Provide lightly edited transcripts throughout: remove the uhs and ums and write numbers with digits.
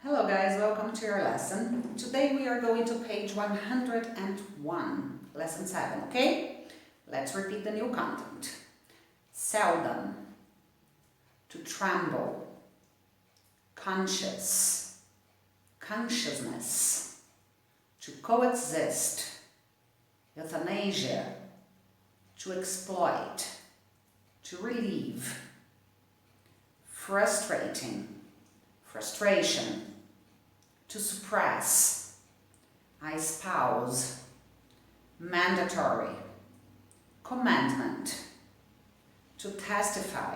Hello guys, welcome to your lesson. Today we are going to page 101, lesson 7, okay? Let's repeat the new content. Seldom, to tremble, conscious, consciousness, to coexist, euthanasia, to exploit, to relieve, frustrating, frustration, to suppress, I espouse, mandatory, commandment, to testify,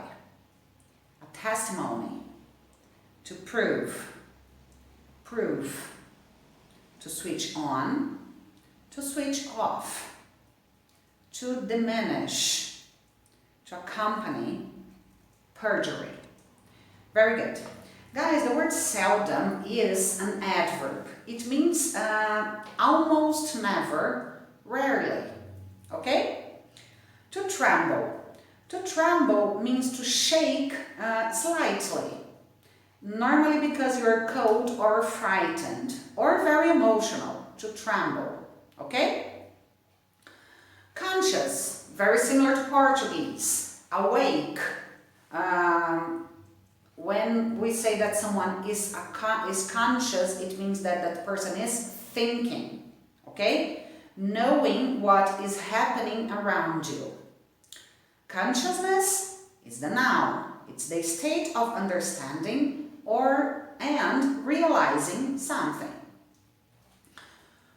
a testimony, to prove, proof, to switch on, to switch off, to diminish, to accompany, perjury. Very good. Guys, the word seldom is an adverb. It means almost never, rarely. Okay? To tremble. To tremble means to shake slightly. Normally because you're cold or frightened or very emotional. To tremble. Okay? Conscious. Very similar to Portuguese. Awake. When we say that someone is conscious, it means that that person is thinking, okay? Knowing what is happening around you. Consciousness is the noun. It's the state of understanding and realizing something.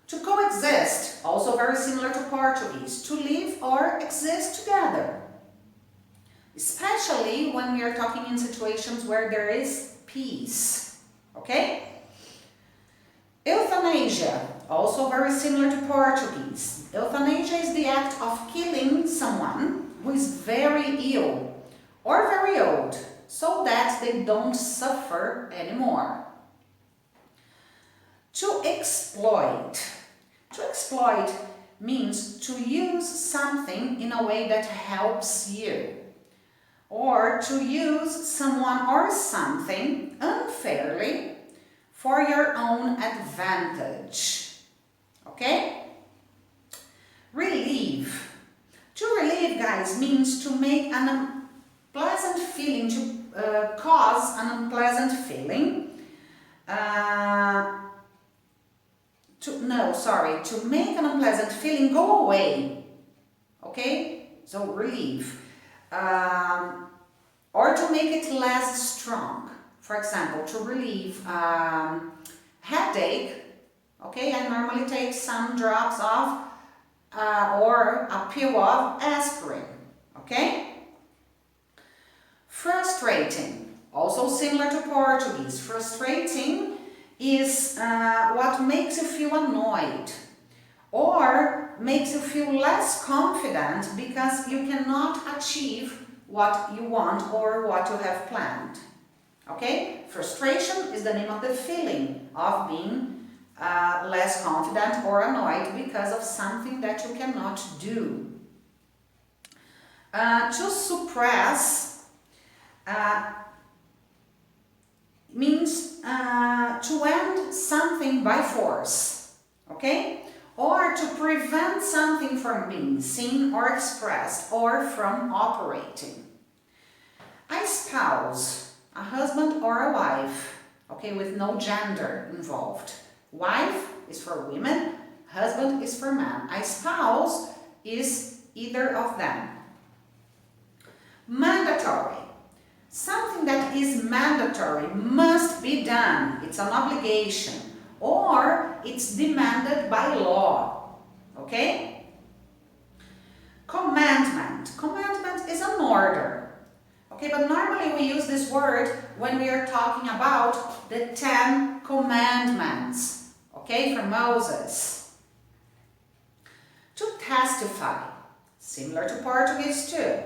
To coexist, also very similar to Portuguese, to live or exist together. Especially when we are talking in situations where there is peace, okay? Euthanasia, also very similar to Portuguese. Euthanasia is the act of killing someone who is very ill or very old so that they don't suffer anymore. To exploit. To exploit means to use something in a way that helps you, or to use someone or something unfairly for your own advantage. Okay? Relieve. To relieve, guys, means to make an unpleasant feeling, to cause an unpleasant feeling. To make an unpleasant feeling go away. Okay? So relieve. Or to make it less strong. For example, to relieve headache, okay, I normally take some drops of or a pill of aspirin, okay? Frustrating, also similar to Portuguese. Frustrating is what makes you feel annoyed or makes you feel less confident because you cannot achieve what you want or what you have planned. Okay? Frustration is the name of the feeling of being less confident or annoyed because of something that you cannot do. To suppress means to end something by force. Okay? Or to prevent something from being seen or expressed or from operating. I espouse, a husband or a wife, okay, with no gender involved. Wife is for women, husband is for men. I espouse is either of them. Mandatory. Something that is mandatory must be done. It's an obligation. Or it's demanded by law, okay? Commandment. Commandment is an order, okay? But normally we use this word when we are talking about the 10 commandments, okay, from Moses. To testify, similar to Portuguese too.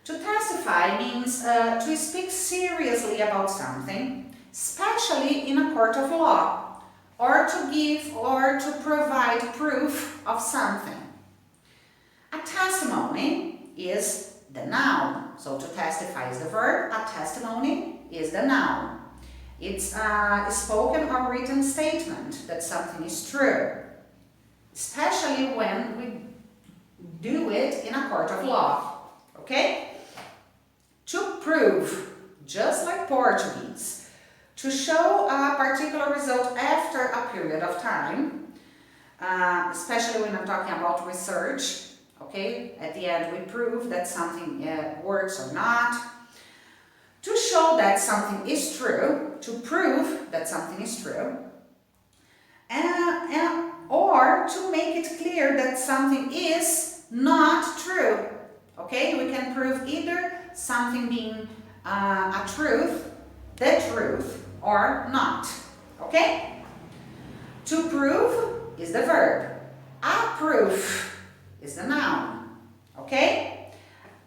To testify means to speak seriously about something, especially in a court of law. Or to give or to provide proof of something. A testimony is the noun. So to testify is the verb, a testimony is the noun. It's a spoken or written statement that something is true, especially when we do it in a court of law, okay? To prove, just like Portuguese, to show a particular result after a period of time, especially when I'm talking about research, okay? At the end we prove that something works or not. To show that something is true, to prove that something is true, or to make it clear that something is not true. Okay, we can prove either something being a truth, the truth, or not. Okay? To prove is the verb. A proof is the noun. Okay?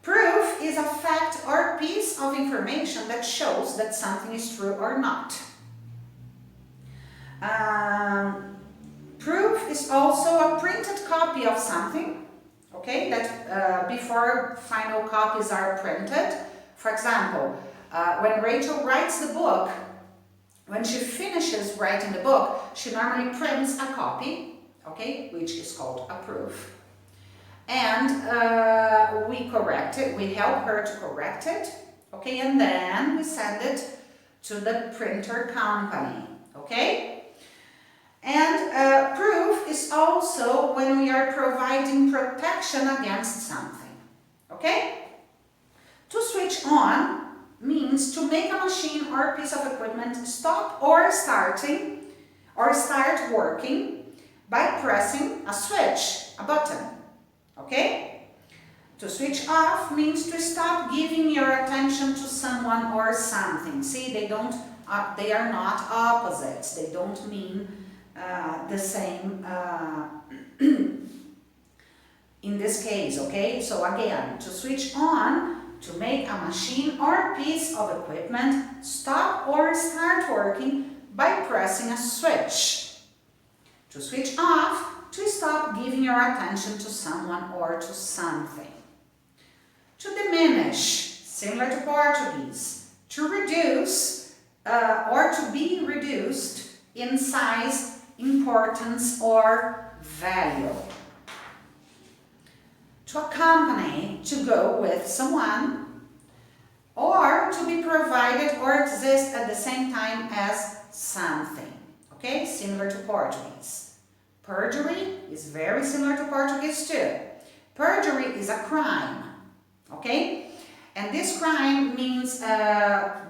Proof is a fact or piece of information that shows that something is true or not. Proof is also a printed copy of something, okay, that before final copies are printed. For example, when Rachel writes the book, when she finishes writing the book, she normally prints a copy, okay, which is called a proof. And we correct it, we help her to correct it, okay, and then we send it to the printer company, okay? And proof is also when we are providing protection against something, okay? To switch on means to make a machine or piece of equipment stop or start working by pressing a switch, a button. Okay? To switch off means to stop giving your attention to someone or something. See, they are not opposites. They don't mean the same in this case, okay? So again, to switch on, to make a machine or piece of equipment stop or start working by pressing a switch. To switch off, to stop giving your attention to someone or to something. To diminish, similar to Portuguese. To reduce or to be reduced in size, importance, or value. To accompany, to go with someone, or to be provided or exist at the same time as something. Okay, similar to Portuguese. Perjury is very similar to Portuguese too. Perjury is a crime, okay? And this crime means,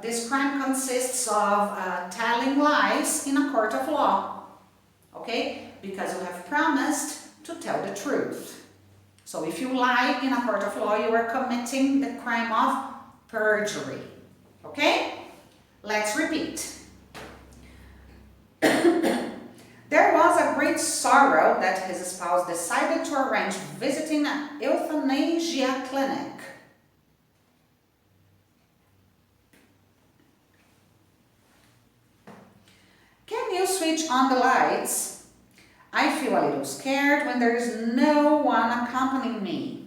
this crime consists of telling lies in a court of law, okay? Because you have promised to tell the truth. So if you lie in a court of law, you are committing the crime of perjury, okay? Let's repeat. There was a great sorrow that his spouse decided to arrange visiting an euthanasia clinic. Can you switch on the lights? I feel a little scared when there is no one accompanying me.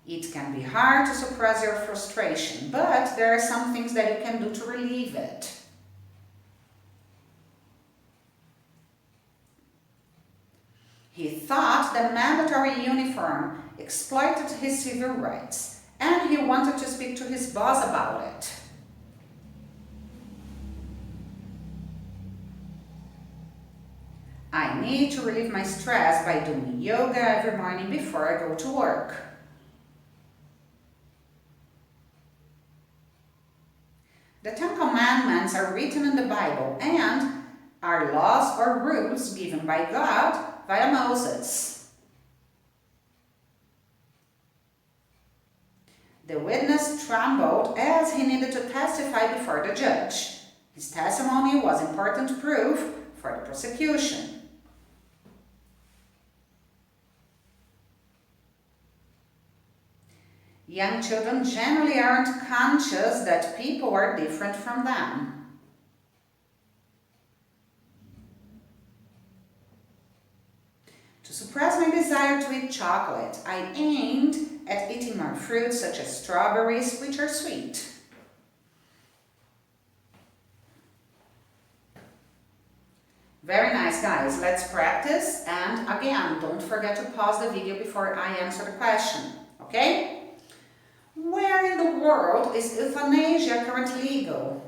It can be hard to suppress your frustration, but there are some things that you can do to relieve it. He thought the mandatory uniform exploited his civil rights, and he wanted to speak to his boss about it. I need to relieve my stress by doing yoga every morning before I go to work. The Ten Commandments are written in the Bible and are laws or rules given by God via Moses. The witness trembled as he needed to testify before the judge. His testimony was important proof for the prosecution. Young children generally aren't conscious that people are different from them. To suppress my desire to eat chocolate, I aimed at eating more fruits such as strawberries, which are sweet. Very nice, guys. Let's practice. And again, don't forget to pause the video before I answer the question, okay? Where in the world is euthanasia currently legal?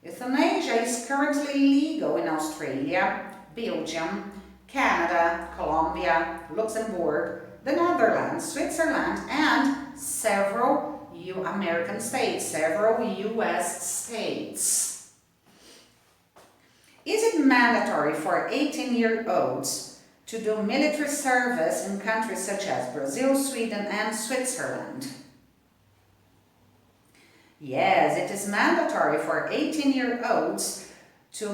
Euthanasia is currently legal in Australia, Belgium, Canada, Colombia, Luxembourg, the Netherlands, Switzerland, and several American states, several US states. Is it mandatory for 18-year-olds to do military service in countries such as Brazil, Sweden, and Switzerland? Yes, it is mandatory for 18-year-olds to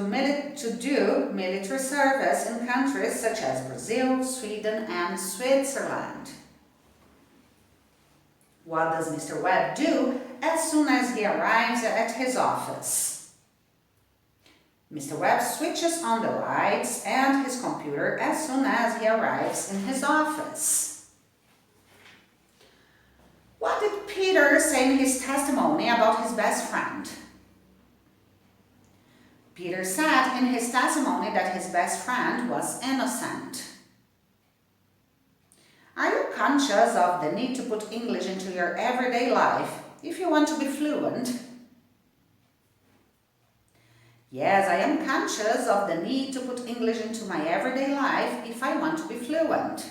do military service in countries such as Brazil, Sweden, and Switzerland. What does Mr. Webb do as soon as he arrives at his office? Mr. Webb switches on the lights and his computer as soon as he arrives in his office. What did Peter say in his testimony about his best friend? Peter said in his testimony that his best friend was innocent. Are you conscious of the need to put English into your everyday life if you want to be fluent? Yes, I am conscious of the need to put English into my everyday life if I want to be fluent.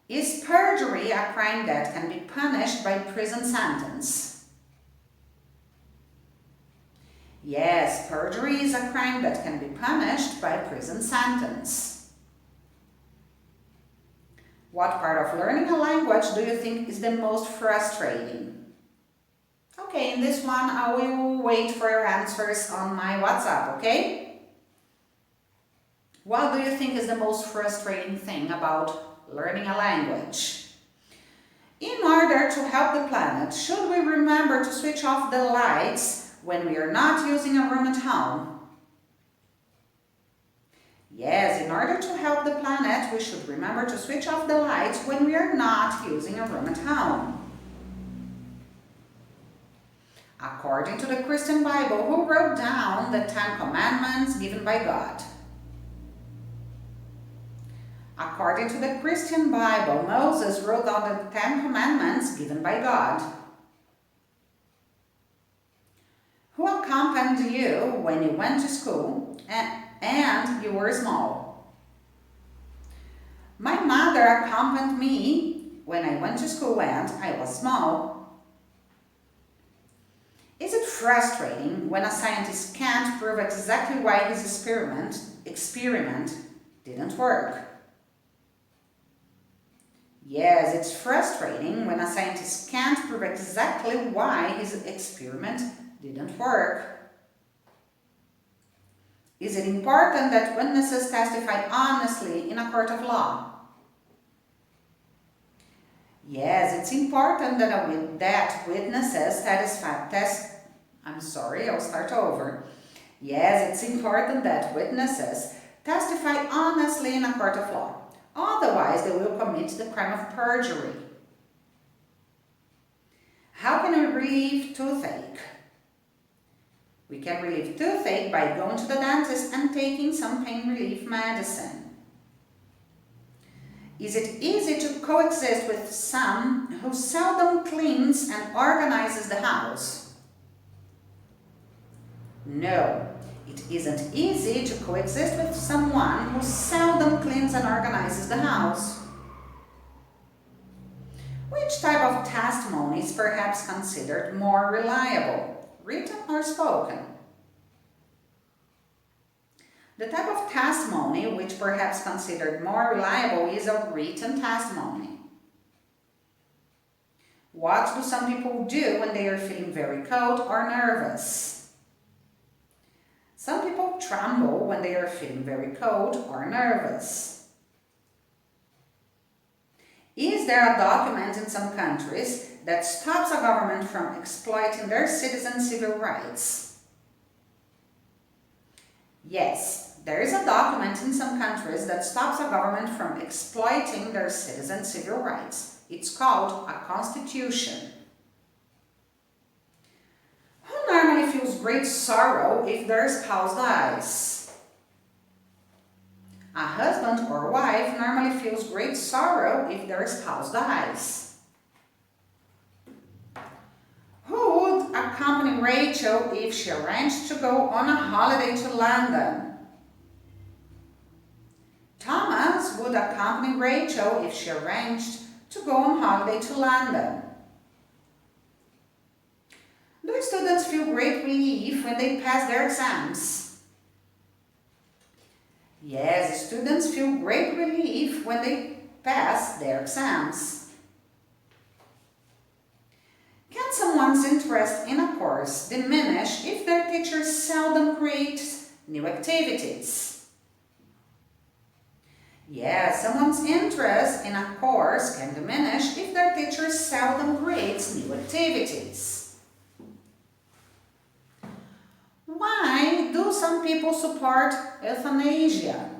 Is perjury a crime that can be punished by prison sentence? Yes, perjury is a crime that can be punished by prison sentence. What part of learning a language do you think is the most frustrating? Okay, in this one I will wait for your answers on my WhatsApp, okay? What do you think is the most frustrating thing about learning a language? In order to help the planet, should we remember to switch off the lights when we are not using a room at home? Yes, in order to help the planet, we should remember to switch off the lights when we are not using a room at home. According to the Christian Bible, who wrote down the 10 Commandments given by God? According to the Christian Bible, Moses wrote down the 10 Commandments given by God. Who accompanied you when you went to school and you were small? My mother accompanied me when I went to school and I was small. Is it frustrating when a scientist can't prove exactly why his experiment didn't work? Yes, it's frustrating when a scientist can't prove exactly why his experiment didn't work. Is it important that witnesses testify honestly in a court of law? Yes, it's important that witnesses Yes, it's important that witnesses testify honestly in a court of law. Otherwise, they will commit the crime of perjury. How can we relieve toothache? We can relieve toothache by going to the dentist and taking some pain relief medicine. Is it easy to coexist with someone who seldom cleans and organizes the house? No, it isn't easy to coexist with someone who seldom cleans and organizes the house. Which type of testimony is perhaps considered more reliable, written or spoken? The type of testimony which perhaps considered more reliable is a written testimony. What do some people do when they are feeling very cold or nervous? Some people tremble when they are feeling very cold or nervous. Is there a document in some countries that stops a government from exploiting their citizens' civil rights? Yes, there is a document in some countries that stops a government from exploiting their citizens' civil rights. It's called a constitution. Who normally feels great sorrow if their spouse dies? A husband or wife normally feels great sorrow if their spouse dies. Who would accompany Rachel if she arranged to go on a holiday to London? Thomas would accompany Rachel if she arranged to go on holiday to London. Do students feel great relief when they pass their exams? Yes, students feel great relief when they pass their exams. Can someone's interest in a course diminish if their teacher seldom creates new activities? Yes, someone's interest in a course can diminish if their teacher seldom creates new activities. Why do some people support euthanasia?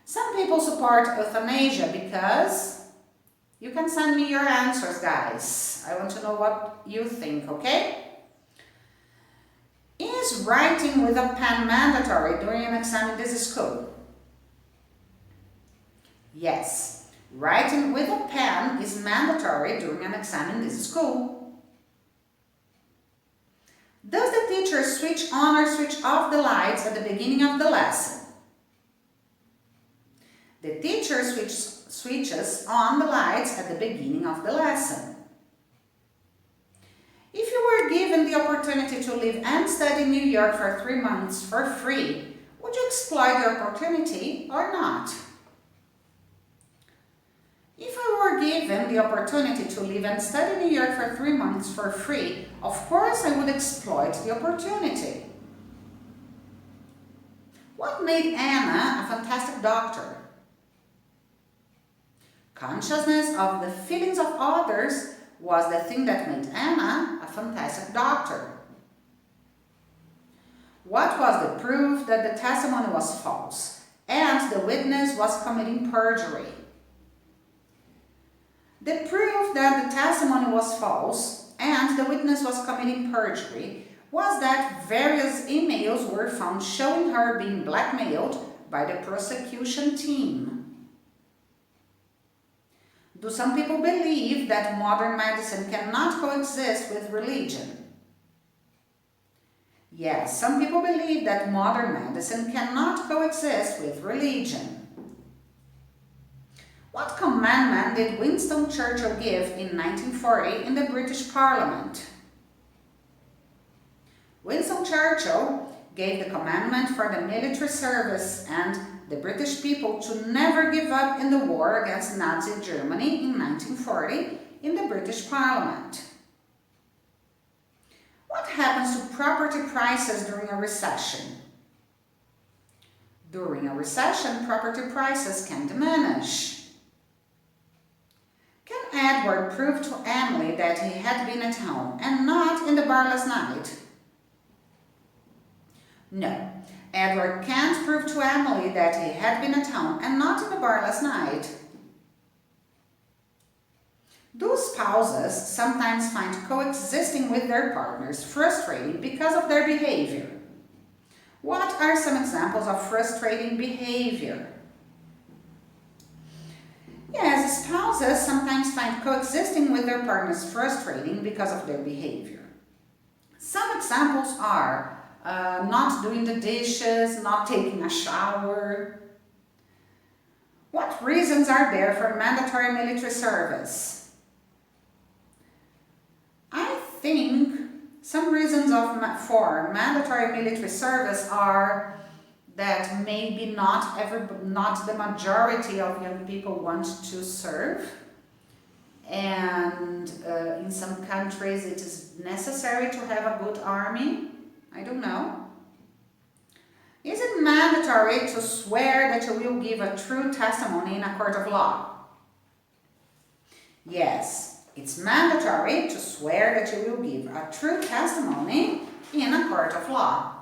Some people support euthanasia because you can send me your answers, guys. I want to know what you think, okay? Is writing with a pen mandatory during an exam in this school? Yes, writing with a pen is mandatory during an exam in this school. Does the teacher switch on or switch off the lights at the beginning of the lesson? The teacher switches on the lights at the beginning of the lesson. If you were given the opportunity to live and study in New York for 3 months for free, would you exploit the opportunity or not? If I were given the opportunity to live and study in New York for 3 months for free, of course I would exploit the opportunity. What made Anna a fantastic doctor? Consciousness of the feelings of others was the thing that made Anna a fantastic doctor. What was the proof that the testimony was false and the witness was committing perjury? The proof that the testimony was false and the witness was committing perjury was that various emails were found showing her being blackmailed by the prosecution team. Do some people believe that modern medicine cannot coexist with religion? Yes, some people believe that modern medicine cannot coexist with religion. What commandment did Winston Churchill give in 1940 in the British Parliament? Winston Churchill gave the commandment for the military service and the British people to never give up in the war against Nazi Germany in 1940 in the British Parliament. What happens to property prices during a recession? During a recession, property prices can diminish. Can Edward prove to Emily that he had been at home and not in the bar last night? No, Edward can't prove to Emily that he had been at home and not in the bar last night. Do spouses sometimes find coexisting with their partners frustrating because of their behavior? What are some examples of frustrating behavior? Yes, spouses sometimes find coexisting with their partners frustrating because of their behavior. Some examples are not doing the dishes, not taking a shower. What reasons are there for mandatory military service? I think some reasons for mandatory military service are that maybe not the majority of young people want to serve, and in some countries it is necessary to have a good army. I don't know. Is it mandatory to swear that you will give a true testimony in a court of law? Yes, it's mandatory to swear that you will give a true testimony in a court of law.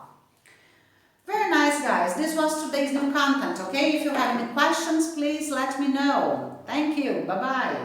Very Very nice, guys. This was today's new content, okay? If you have any questions, please let me know. Thank you. Bye-bye.